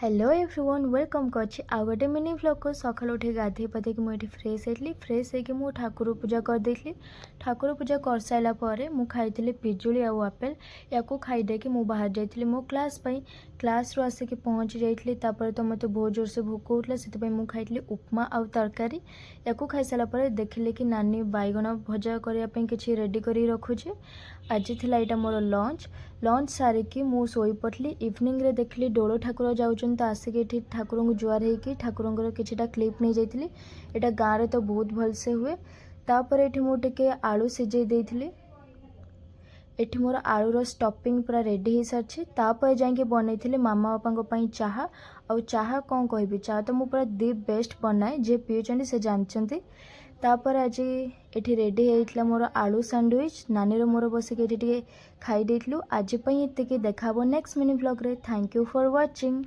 Hello everyone welcome करछि आ गोटे mini vlog को सकाल उठे गाधे पाधे कि मुझे फ्रेश होती फ्रेश होकर मु ठाकुर पूजा कर देली। ठाकुर पूजा कर सारा पर मु खाई पिजुली आउ आपेल या खाईदे कि मु बाहर जाइली मो क्लास क्लास रू आसिक पहुँची जाइली। तो मत बहुत जोर से भोक होता से मुझे खाई उपमा आउ तरकारी या खाई सारा पर देखिले कि नानी बैगन भजा करने कि रेडी कर रखुचे। आज थिला एटा मोर लंच सारिकी मु सोई पड़ली। इवनिंग रे देखली डोलो ठाकुर जाउछन तो आसिक ये ठाकुर को जुआर होकर ठाकुर किछिटा क्लिप नहीं जाइली। एटा गाँव रे तो बहुत भलसे हुए। तापर एठी मु टिके आलू सिझे देइथिली। एठी मोर आलूर स्टफिंग पूरा रेडी हो सारी। तापर जाके बनई मामा बापा चाहा आउ चाहा कौन कहबी चाहा तो मु पूरा दी बेस्ट बनाए जे पीछे से जानते। तापर आज ये रेडी होता मोर आलू सैंडविच नानी मोर बसिक ये खाई देलु। आज ये देखा नेक्स्ट मिनी व्लॉग रे। Thank you for watching.